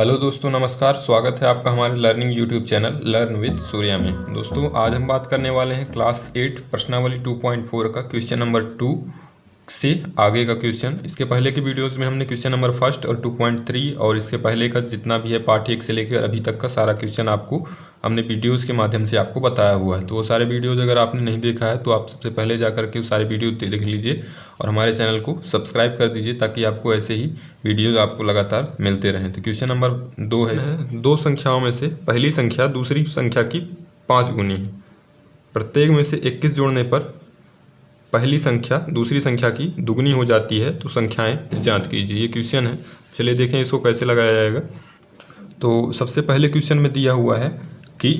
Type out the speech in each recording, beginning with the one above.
Hello दोस्तों, नमस्कार। स्वागत है आपका हमारे learning YouTube channel learn with Surya में। दोस्तों, आज हम बात करने वाले हैं क्लास 8 प्रश्नावली 2.4 का क्वेश्चन नंबर 2 से आगे का क्वेश्चन। इसके पहले के वीडियोस में हमने क्वेश्चन नंबर 1 और 2.3 और इसके पहले का जितना भी है पार्ट 1 से लेकर अभी तक का सारा क्वेश्चन आपको हमने वीडियोस के माध्यम से आपको बताया हुआ है। तो वो सारे वीडियोस अगर आपने नहीं देखा है तो आप सबसे पहले जाकर के वो सारे वीडियो देख लीजिए और हमारे चैनल को सब्सक्राइब कर दीजिए ताकि आपको ऐसे ही वीडियोस आपको लगातार मिलते रहें। तो क्वेश्चन नंबर 2 है, दो संख्याओं में से पहली संख्या दूसरी संख्या की 5 गुनी है। प्रत्येक में से 21 जोड़ने पर पहली संख्या दूसरी संख्या की दुगनी हो जाती है, तो संख्याएं जांच कीजिए। ये क्वेश्चन है। चलिए देखें इसको कैसे लगाया जाएगा। तो सबसे पहले क्वेश्चन में दिया हुआ है कि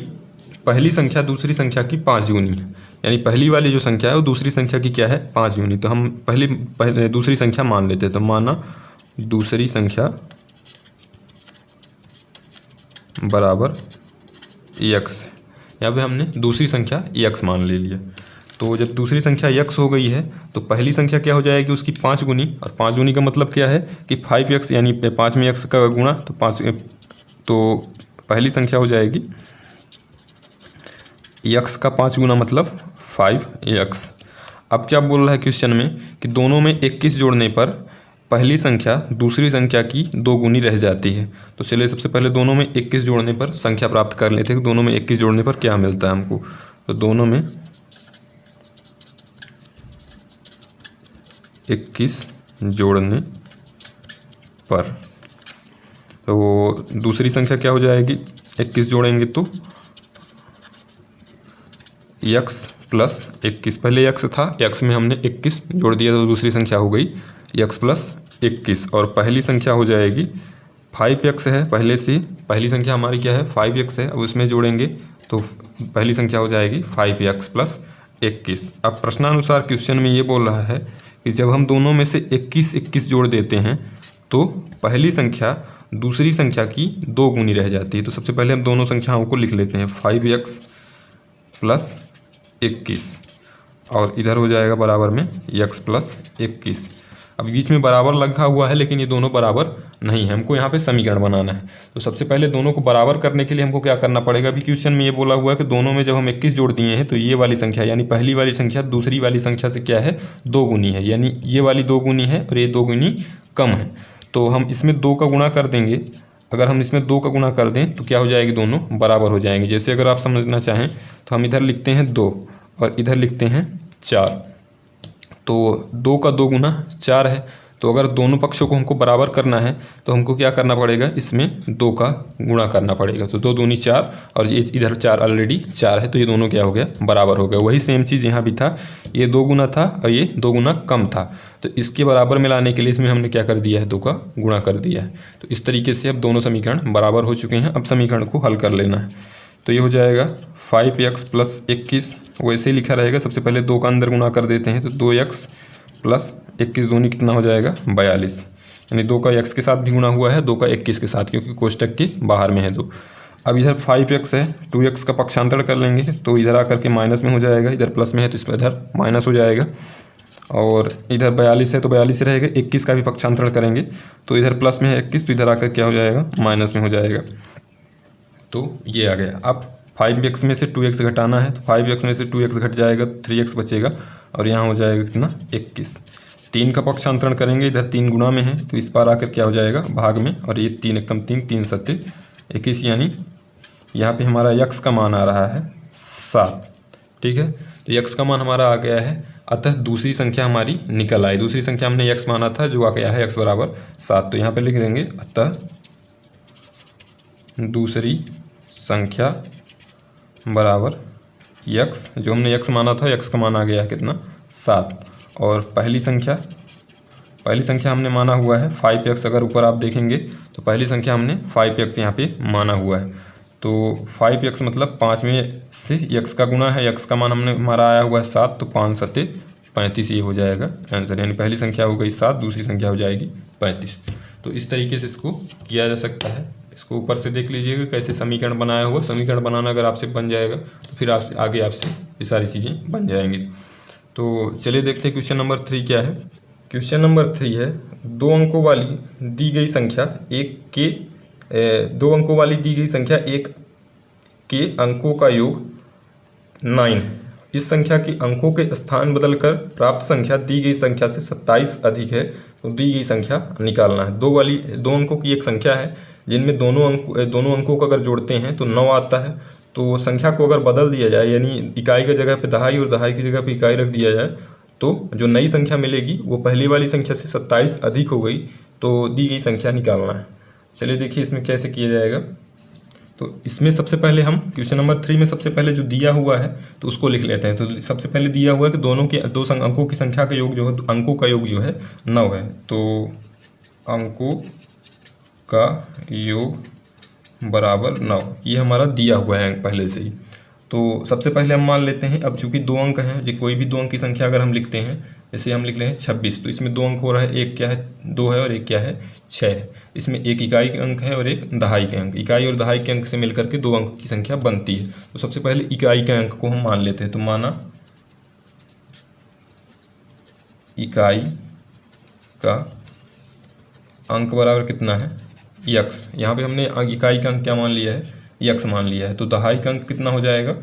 पहली संख्या दूसरी संख्या की 5 गुनी है, यानी पहली वाली जो संख्या है वो दूसरी संख्या की क्या है, 5 गुनी। तो हम पहले दूसरी संख्या मान लेते हैं। तो माना दूसरी संख्या बराबर x। यहाँ पे हमने दूसरी संख्या x मान ले लिया। तो जब दूसरी संख्या x हो गई है तो पहली संख्या क्या हो जाएगी, उसकी 5 गुनी। और 5 गुनी का मतलब क्या है कि 5x, यानी 5 में x का गुणा तो 5, तो पहली संख्या हो जाएगी x का 5 गुना मतलब 5x। अब क्या बोल रहा है क्वेश्चन में कि दोनों में 21 जोड़ने पर पहली संख्या दूसरी संख्या की 2 गुनी रह जाती है। तो चलिए सबसे पहले दोनों में 21 जोड़ने पर संख्या प्राप्त कर लेते हैं कि दोनों में 21 जोड़ने पर क्या मिलता है हमको। तो दोनों में 21 जोड़ने पर तो दूसरी संख्या क्या हो जाएगी, 21 जोड़ेंगे तो x प्लस 21। पहले x था, x में हमने 21 जोड़ दिया तो दूसरी संख्या हो गई x प्लस 21। और पहली संख्या हो जाएगी 5x है, पहले से पहली संख्या हमारी क्या है 5x है। अब उसमें जोड़ेंगे तो पहली संख्या हो जाएगी 5x प्लस 21। अब प्रश्नानुसार क्वेश्चन में ये बोल रहा है कि जब हम दोनों में से 21 जोड़ देते हैं तो पहली संख्या दूसरी संख्या की 2 गुनी रह जाती है। तो सबसे पहले हम दोनों संख्याओं को लिख लेते हैं, 5x प्लस 21 और इधर हो जाएगा बराबर में x प्लस 21। अब बीच में बराबर लगा हुआ है लेकिन ये दोनों बराबर नहीं है, हमको यहाँ पे समीकरण बनाना है। तो सबसे पहले दोनों को बराबर करने के लिए हमको क्या करना पड़ेगा, अभी क्वेश्चन में ये बोला हुआ है कि दोनों में जब हम 21 जोड़ दिए हैं तो ये वाली संख्या यानी पहली वाली संख्या दूसरी वाली संख्या से क्या है 2 गुनी है, यानी ये वाली 2 गुनी है और ये 2 गुनी कम है। तो हम इसमें 2 का गुणा कर देंगे। अगर हम इसमें 2 का गुणा कर दें तो क्या हो जाएगी, दोनों बराबर हो जाएंगे। जैसे अगर आप समझना चाहें तो हम इधर लिखते हैं 2 और इधर लिखते हैं 4। तो 2 का 2 गुना 4 है। तो अगर दोनों पक्षों को हमको बराबर करना है तो हमको क्या करना पड़ेगा, इसमें 2 का गुणा करना पड़ेगा। तो 2 दूनी 4 और ये इधर 4 ऑलरेडी 4 है, तो ये दोनों क्या हो गया, बराबर हो गया। वही सेम चीज़ यहाँ भी था, ये 2 गुना था और ये 2 गुना कम था। तो इसके बराबर मिलाने के लिए इसमें हमने क्या कर दिया है, 2 का गुणा कर दिया है। तो इस तरीके से अब दोनों समीकरण बराबर हो चुके हैं। अब समीकरण को हल कर लेना है। तो ये हो जाएगा 5x प्लस 21, वैसे ही लिखा रहेगा। सबसे पहले 2 का अंदर गुणा कर देते हैं तो 2x प्लस 21 दूनी कितना हो जाएगा 42, यानी 2 का x के साथ भी गुणा हुआ है, 2 का 21 के साथ, क्योंकि कोष्टक के बाहर में है 2। अब इधर 5x है, 2x का पक्षांतर कर लेंगे तो इधर आकर के माइनस में हो जाएगा, इधर प्लस में है तो इसमें इधर माइनस हो जाएगा। और इधर 42 है तो 42 रहेगा। 21 का भी पक्षांतरण करेंगे तो इधर प्लस में है 21 तो इधर आकर क्या हो जाएगा, माइनस में हो जाएगा। तो ये आ गया। अब 5x में से 2x घटाना है तो 5x में से 2x घट जाएगा, 3x बचेगा और यहाँ हो जाएगा कितना 21। 3 का पक्षांतरण करेंगे, इधर 3 गुणा में है तो इस पार आकर क्या हो जाएगा भाग में, और ये 3 एकम 3, 3 सत्ते 21, यानी यहाँ पे हमारा x का मान आ रहा है 7। ठीक है, तो x का मान हमारा आ गया है। अतः दूसरी संख्या हमारी निकल आई। दूसरी संख्या हमने x माना था जो आ गया है x बराबर 7। तो यहाँ पे लिख देंगे अतः दूसरी संख्या बराबर x, जो हमने x माना था x का मान आ गया है कितना 7। और पहली संख्या हमने माना हुआ है 5x। अगर ऊपर आप देखेंगे तो पहली संख्या हमने 5x यहाँ पे माना हुआ है। तो 5x मतलब 5 में से x का गुणा है, x का मान हमने हमारा आया हुआ है 7, तो 5 सत्ते 35 ये हो जाएगा आंसर। यानी पहली संख्या हो गई 7, दूसरी संख्या हो जाएगी 35। तो इस तरीके से इसको किया जा सकता है। इसको ऊपर से देख लीजिएगा कैसे समीकरण बनाया हुआ। समीकरण बनाना अगर आपसे बन जाएगा तो फिर आगे आपसे ये सारी चीज़ें बन जाएंगी। तो चलिए देखते हैं क्वेश्चन नंबर 3 क्या है। क्वेश्चन नंबर 3 है, 2 अंकों वाली दी गई संख्या 1 के दो अंकों वाली दी गई संख्या एक के अंकों का योग 9 है। इस संख्या के अंकों के स्थान बदलकर प्राप्त संख्या दी गई संख्या से 27 अधिक है, तो दी गई संख्या निकालना है। दो अंकों की एक संख्या है जिनमें दोनों अंकों को अगर जोड़ते हैं तो 9 आता है। तो संख्या को अगर बदल दिया जाए, यानी इकाई की जगह पे दहाई और दहाई की जगह पे इकाई रख दिया जाए, तो जो नई संख्या मिलेगी वो पहली वाली संख्या से 27 अधिक हो गई, तो दी गई संख्या निकालना है। चलिए देखिए इसमें कैसे किया जाएगा। तो इसमें सबसे पहले हम क्वेश्चन नंबर 3 में सबसे पहले जो दिया हुआ है तो उसको लिख लेते हैं। तो सबसे पहले दिया हुआ है कि दोनों के दो अंकों की संख्या का योग जो है, अंकों का योग जो है 9 है। तो अंकों का योग बराबर 9, ये हमारा दिया हुआ है पहले से ही। तो सबसे पहले हम मान लेते हैं, अब चूंकि दो अंक हैं, जो कोई भी दो अंक की संख्या अगर हम लिखते हैं, जैसे हम लिख रहे हैं 26, तो इसमें दो अंक हो रहा है, एक क्या है 2 है और एक क्या है 6 है। इसमें एक इकाई के अंक है और एक दहाई के अंक, इकाई और दहाई के अंक से मिलकर के दो अंक की संख्या बनती है। तो सबसे पहले इकाई के अंक को हम मान लेते हैं। तो माना इकाई का अंक बराबर कितना है यक्स, यहाँ पे हमने इकाई का अंक क्या मान लिया है, यक्स मान लिया है। तो दहाई का अंक कितना हो जाएगा,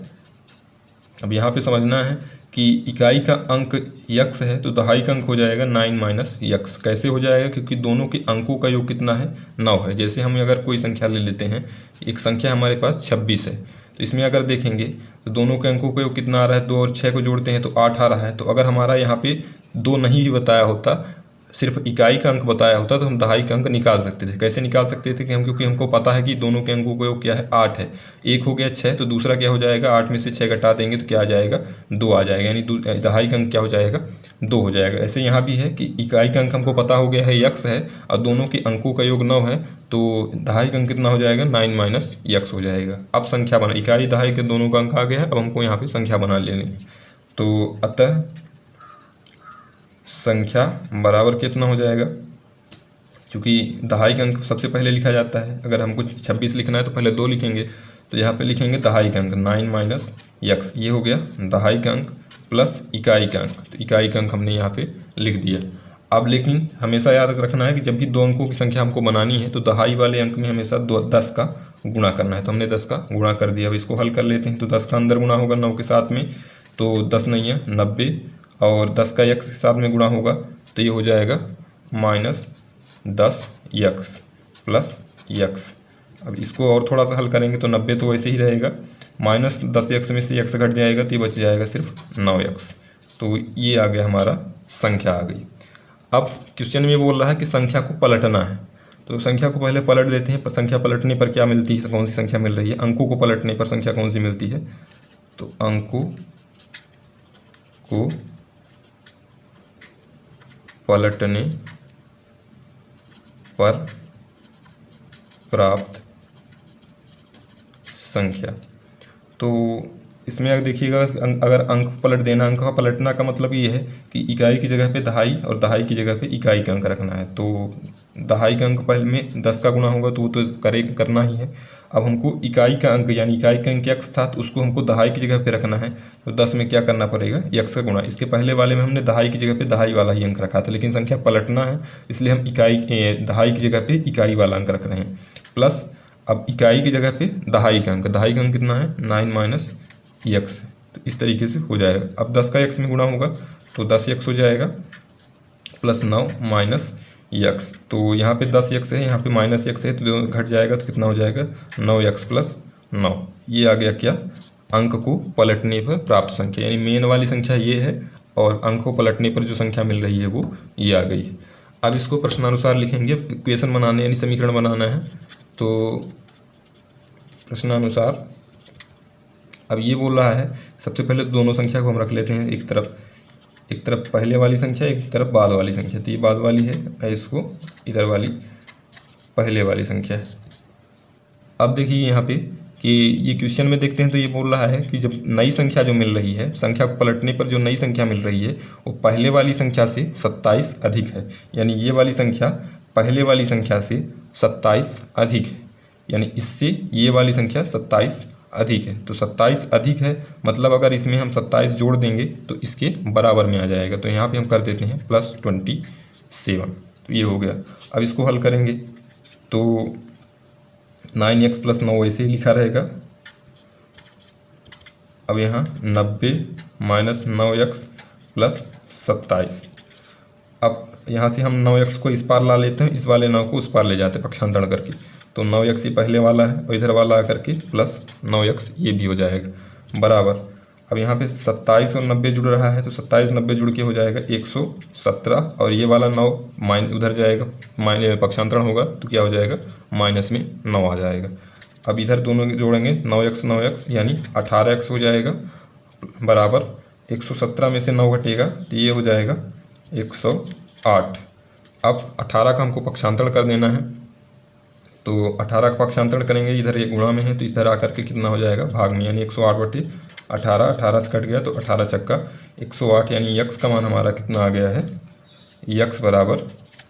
अब यहाँ पे समझना है कि इकाई का अंक यक्स है तो दहाई का अंक हो जाएगा 9 माइनस यक्स। कैसे हो जाएगा, क्योंकि दोनों के अंकों का योग कितना है 9 है। जैसे हम अगर कोई संख्या ले लेते हैं, एक संख्या हमारे पास 26 है, तो इसमें अगर देखेंगे तो दोनों के अंकों का योग कितना आ रहा है, 2 और 6 को जोड़ते हैं तो 8 आ रहा है। तो अगर हमारा यहाँ पे 2 नहीं भी बताया होता, सिर्फ इकाई का अंक बताया होता, तो हम दहाई का अंक निकाल सकते थे। कैसे निकाल सकते थे कि क्योंकि हमको पता है कि दोनों के अंकों का योग क्या है 8 है, एक हो गया 6, तो दूसरा क्या हो जाएगा, 8 में से 6 घटा देंगे तो क्या आ जाएगा 2 आ जाएगा, यानी दहाई का अंक क्या हो जाएगा 2 हो जाएगा। ऐसे यहाँ भी है कि इकाई का अंक हमको पता हो गया है यक्स है और दोनों के अंकों का योग 9 है, तो दहाई का अंक कितना हो जाएगा 9 माइनस यक्स हो जाएगा। अब संख्या बना, इकाई दहाई के दोनों का अंक आ गया है, अब हमको यहाँ पर संख्या बना लेनी है। तो अतः संख्या बराबर कितना हो जाएगा, क्योंकि दहाई का अंक सबसे पहले लिखा जाता है। अगर हमको 26 लिखना है तो पहले 2 लिखेंगे, तो यहाँ पे लिखेंगे दहाई का अंक 9 माइनस यक्स, ये हो गया दहाई का अंक प्लस इकाई का अंक। तो इकाई का अंक हमने यहाँ पे लिख दिया। अब लेकिन हमेशा याद रखना है कि जब भी दो अंकों की संख्या हमको बनानी है तो दहाई वाले अंक में हमेशा 10 का गुणा करना है। तो हमने 10 का गुणा कर दिया। अब इसको हल कर लेते हैं। तो 10 का अंदर गुणा होगा 9 के साथ में, तो 10 नहीं है 90, और 10 का यक्स के साथ में गुणा होगा तो ये हो जाएगा माइनस 10 यक्स प्लस यक्स। अब इसको और थोड़ा सा हल करेंगे तो 90 तो वैसे ही रहेगा, माइनस 10 यक्स में से यक्स घट जाएगा तो ये बच जाएगा सिर्फ 9 यक्स। तो ये आ गया हमारा संख्या आ गई। अब क्वेश्चन में बोल रहा है कि संख्या को पलटना है, तो संख्या को पहले पलट देते हैं। संख्या पलटने पर क्या मिलती है, कौन सी संख्या मिल रही है, अंकों को पलटने पर संख्या कौन सी मिलती है, तो अंकों को पलटने पर प्राप्त संख्या। तो इसमें अगर देखिएगा, अगर अंक पलट देना, अंक का पलटना का मतलब ये है कि इकाई की जगह पे दहाई और दहाई की जगह पे इकाई का अंक रखना है। तो दहाई का अंक पहले में 10 का गुणा होगा तो वो तो करना ही है। अब हमको इकाई का अंक, यानी इकाई का अंक यक्स था तो उसको हमको दहाई की जगह पे रखना है। तो 10 में क्या करना पड़ेगा, यक्स का गुणा। इसके पहले वाले में हमने दहाई की जगह पे दहाई वाला ही अंक रखा था, लेकिन संख्या पलटना है इसलिए हम दहाई की जगह पे इकाई वाला अंक रख रहे हैं। प्लस अब इकाई की जगह पे दहाई का अंक कितना है 9 माइनस यक्स। तो इस तरीके से हो जाएगा। अब 10 का यक्स में गुणा होगा तो 10 यक्स हो जाएगा प्लस 9 माइनस यक्स। तो यहाँ पे 10 यक्स है, यहाँ पे माइनस यक्स है, तो घट जाएगा तो कितना हो जाएगा 9 यक्स प्लस 9। ये आ गया क्या, अंक को पलटने पर प्राप्त संख्या, यानी मेन वाली संख्या ये है और अंक को पलटने पर जो संख्या मिल रही है वो ये आ गई। अब इसको प्रश्नानुसार लिखेंगे, इक्वेशन बनाने यानी समीकरण बनाना है। तो प्रश्नानुसार अब ये बोल रहा है, सबसे पहले दोनों संख्या को हम रख लेते हैं एक तरफ पहले वाली संख्या, एक तरफ बाद वाली संख्या। तो ये बाद वाली है, इसको इधर वाली पहले वाली संख्या है। अब देखिए यहाँ पे कि ये क्वेश्चन में देखते हैं तो ये बोल रहा है कि जब नई संख्या जो मिल रही है, संख्या को पलटने पर जो नई संख्या मिल रही है वो पहले वाली संख्या से 27 अधिक है। यानी ये वाली संख्या पहले वाली संख्या से 27 अधिक है, यानी इससे ये वाली संख्या 27 अधिक है। तो 27 अधिक है मतलब अगर इसमें हम 27 जोड़ देंगे तो इसके बराबर में आ जाएगा। तो यहाँ पे हम कर देते हैं +27। तो ये हो गया। अब इसको हल करेंगे तो 9x प्लस 9 ऐसे ही लिखा रहेगा। अब यहाँ 90 माइनस 9x प्लस 27। अब यहाँ से हम 9x को इस पार ला लेते हैं, इस वाले 9 को उस पार ले जाते हैं पक्षांतरण करके, तो 9x ही पहले वाला है और इधर वाला आकर के प्लस 9x ये भी हो जाएगा बराबर। अब यहाँ पे 27 और 90 जुड़ रहा है तो 27 90 जुड़ के हो जाएगा 117 और ये वाला 9 उधर जाएगा, पक्षांतरण होगा तो क्या हो जाएगा माइनस में 9 आ जाएगा। अब इधर दोनों जोड़ेंगे 9x यानी 18x हो जाएगा बराबर 117 में से 9 घटेगा तो ये हो जाएगा 108। अब 18 का हमको पक्षांतरण कर देना है तो 18 का पक्षांतरण करेंगे, इधर ये गुणा में है तो इधर आकर के कितना हो जाएगा भाग में, यानी 108/18, 18 से कट गया तो 18 चक्का 108, यानी x का मान हमारा कितना आ गया है, x बराबर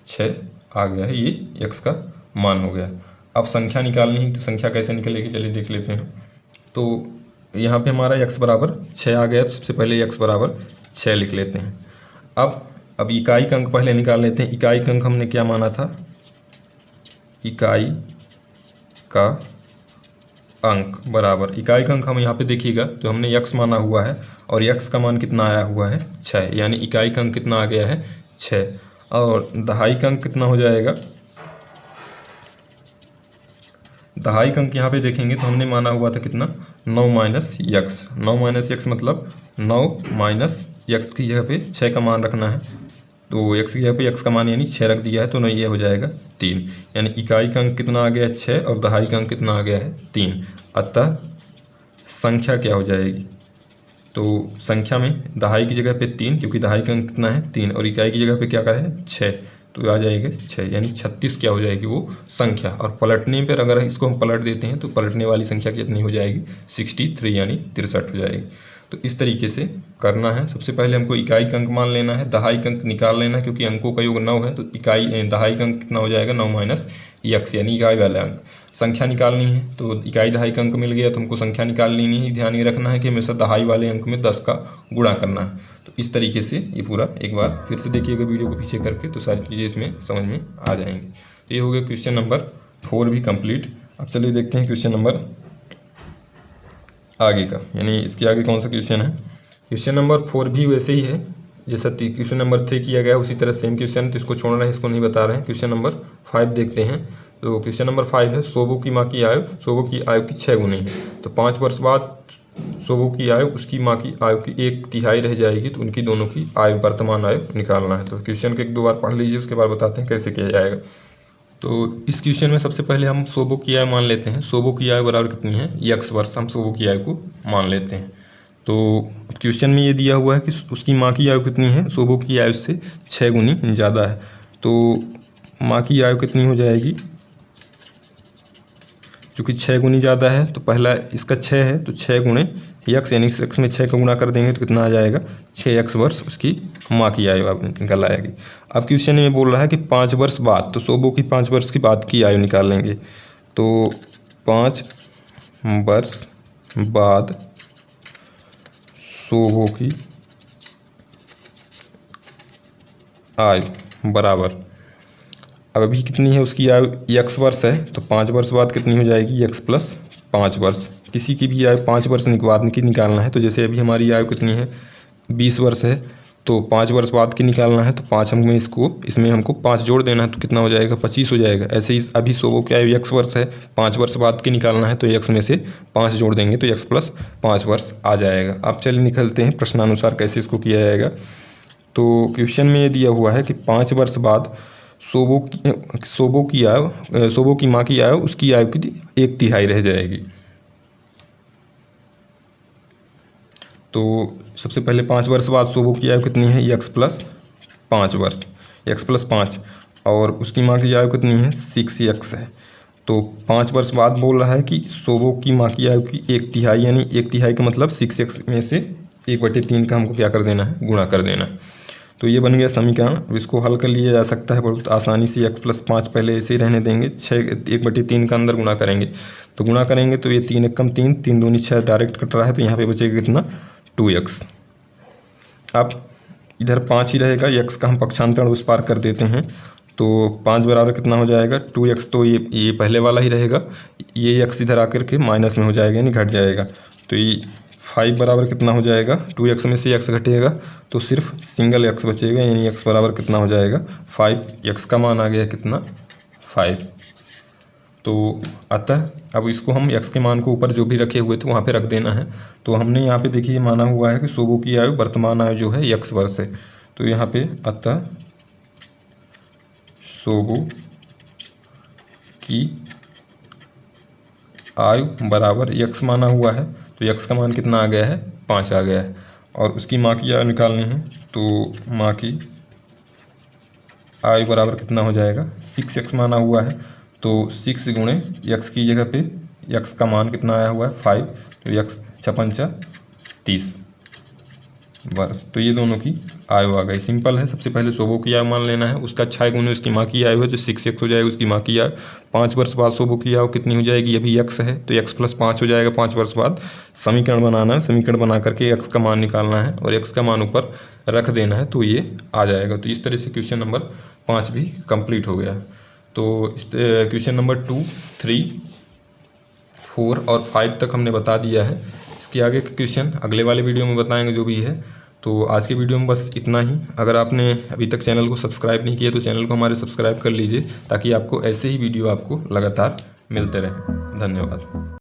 6 आ गया है, ये x का मान हो गया। अब संख्या निकालनी है तो संख्या कैसे निकलेगी चलिए देख लेते हैं। तो यहाँ पे हमारा x बराबर 6 आ गया तो सबसे पहले x बराबर 6 लिख लेते हैं। अब इकाई का अंक पहले निकाल लेते हैं। इकाई का अंक हमने क्या माना था, इकाई का अंक बराबर, इकाई का अंक हम यहाँ पे देखिएगा तो हमने x माना हुआ है और x का मान कितना आया हुआ है 6, यानी इकाई का अंक कितना आ गया है 6। और दहाई का अंक कितना हो जाएगा, दहाई का अंक यहाँ पे देखेंगे तो हमने माना हुआ था कितना 9 माइनस यक्स, 9 माइनस यक्स मतलब 9 माइनस यक्स की जगह पे 6 का मान रखना है, तो x की जगह पे x का मान यानी 6 रख दिया है तो ये हो जाएगा 3, यानी इकाई का अंक कितना आ गया है 6 और दहाई का अंक कितना आ गया है 3। अतः संख्या क्या हो जाएगी, तो संख्या में दहाई की जगह पे 3, क्योंकि दहाई का अंक कितना है 3 और इकाई की जगह पे क्या करें 6, तो आ जाएगा 6, यानी 36 क्या हो जाएगी वो संख्या। और पलटने पर अगर इसको हम पलट देते हैं तो पलटने वाली संख्या कितनी हो जाएगी 63, यानी 63 हो जाएगी। तो इस तरीके से करना है। सबसे पहले हमको इकाई का अंक मान लेना है, दहाई का अंक निकाल लेना है, क्योंकि अंकों का योग 9 है तो दहाई का अंक कितना हो जाएगा 9 माइनस यक्स, यानी इकाई वाला अंक। संख्या निकालनी है तो इकाई दहाई का अंक मिल गया तो हमको संख्या निकाल लेनी है। ध्यान ये रखना है कि हमेशा दहाई वाले अंक में 10 का गुणा करना है। तो इस तरीके से ये पूरा एक बार फिर से देखिएगा वीडियो को पीछे करके, तो सारी चीज़ें इसमें समझ में आ जाएंगी। तो ये हो गया क्वेश्चन नंबर 4 भी कंप्लीट। अब चलिए देखते हैं क्वेश्चन नंबर आगे का, यानी इसके आगे कौन सा क्वेश्चन है। क्वेश्चन नंबर 4 भी वैसे ही है जैसा क्वेश्चन नंबर 3 किया गया उसी तरह सेम क्वेश्चन है, तो इसको छोड़ रहे हैं, इसको नहीं बता रहे हैं। क्वेश्चन नंबर 5 देखते हैं। तो क्वेश्चन नंबर 5 है सोबो की माँ की आयु, सोबो की आयु की 6 गुनी है, तो 5 वर्ष बाद सोबो की आयु उसकी माँ की आयु की 1/3 रह जाएगी, तो उनकी दोनों की आयु वर्तमान आयु निकालना है। तो क्वेश्चन को 1-2 बार पढ़ लीजिए, उसके बाद बताते हैं कैसे किया जाएगा। तो इस क्वेश्चन में सबसे पहले हम सोबो की आयु मान लेते हैं। सोबो की आयु बराबर कितनी है, x वर्ष हम सोबो की आयु को मान लेते हैं। तो क्वेश्चन में ये दिया हुआ है कि उसकी माँ की आयु कितनी है, सोबो की आयु से 6 गुनी ज़्यादा है, तो माँ की आयु कितनी हो जाएगी, चूँकि 6 गुनी ज़्यादा है तो पहला इसका 6 है तो 6 गुणे x, यानी x में 6 का गुणा कर देंगे तो कितना आ जाएगा 6x वर्ष उसकी माँ की आयु निकल आएगी। अब क्वेश्चन में बोल रहा है कि 5 वर्ष बाद, तो सोबो की 5 वर्ष की बाद की आयु निकाल लेंगे। तो 5 वर्ष बाद सोबो की आयु बराबर, अब अभी कितनी है उसकी आयु x वर्ष है, तो 5 वर्ष बाद कितनी हो जाएगी x प्लस 5 वर्ष। किसी की भी आयु 5 वर्ष बाद की निकालना है, तो जैसे अभी हमारी आयु कितनी है 20 वर्ष है, तो 5 वर्ष बाद की निकालना है, तो 5 इसमें हमको 5 जोड़ देना है, तो कितना हो जाएगा 25 हो जाएगा। ऐसे ही अभी सोबो की आयु x वर्ष है, 5 वर्ष बाद की निकालना है, तो x में से 5 जोड़ देंगे तो x प्लस 5 वर्ष आ जाएगा। अब चलिए निकलते हैं प्रश्नानुसार कैसे इसको किया जाएगा। तो क्वेश्चन में ये दिया हुआ है कि 5 वर्ष बाद सोबो की माँ की आयु उसकी आयु की 1/3 रह जाएगी। तो सबसे पहले 5 वर्ष बाद सोबो की आयु कितनी है x प्लस 5 वर्ष, x प्लस 5, और उसकी माँ की आयु कितनी है 6x है। तो 5 वर्ष बाद बोल रहा है कि सोबो की माँ की आयु की 1/3, यानी 1/3 का मतलब 6x में से 1/3 का हमको क्या कर देना है, गुणा कर देना है। तो ये बन गया समीकरण। अब इसको हल कर लिया जा सकता है बहुत आसानी से। x प्लस 5 पहले ऐसे ही रहने देंगे, 1/3 का अंदर गुणा करेंगे, तो गुणा करेंगे तो ये 3 1 कम 3, 3 दूनी 6 डायरेक्ट कट रहा है, तो यहाँ पे बचेगा कितना 2x। अब इधर 5 ही रहेगा, x का हम पक्षांतरण उस पार कर देते हैं, तो 5 बराबर कितना हो जाएगा 2x, तो ये पहले वाला ही रहेगा, ये x इधर आकर के माइनस में हो जाएगा यानी घट जाएगा। तो ये 5 बराबर कितना हो जाएगा 2x में से x घटेगा तो सिर्फ सिंगल x बचेगा, यानी x बराबर कितना हो जाएगा 5। x का मान आ गया कितना 5। तो अतः अब इसको हम x के मान को ऊपर जो भी रखे हुए थे वहाँ पे रख देना है। तो हमने यहाँ पे देखिए माना हुआ है कि सोबो की आयु वर्तमान आयु जो है x वर्ष है। तो यहाँ पे अतः सोबो की आयु बराबर x माना हुआ है, तो x का मान कितना आ गया है 5 आ गया है। और उसकी माँ की आयु निकालनी है, तो माँ की आयु बराबर कितना हो जाएगा 6x माना हुआ है, तो 6 गुणे x की जगह पे x का मान कितना आया हुआ है 5, तो x 6×5 = 30 बस। तो ये दोनों की आयु आ गई। सिंपल है। सबसे पहले सोबो की आयु मान लेना है, उसका 6 गुणे उसकी माँ की आयु है जो 6x हो जाएगा उसकी माँ की आयु। 5 वर्ष बाद सोबो की आयु कितनी हो जाएगी, अभी x है तो x + 5 हो जाएगा 5 वर्ष बाद। समीकरण बनाना है, समीकरण बना करके x का मान निकालना है और x का मान ऊपर रख देना है, तो ये आ जाएगा। तो इस तरह से क्वेश्चन नंबर 5 भी कंप्लीट हो गया। तो क्वेश्चन नंबर 2, 3, 4 और 5 तक हमने बता दिया है। इसके आगे के क्वेश्चन अगले वाले वीडियो में बताएंगे जो भी है। तो आज के वीडियो में बस इतना ही। अगर आपने अभी तक चैनल को सब्सक्राइब नहीं किया तो चैनल को हमारे सब्सक्राइब कर लीजिए, ताकि आपको ऐसे ही वीडियो आपको लगातार मिलते रहे। धन्यवाद।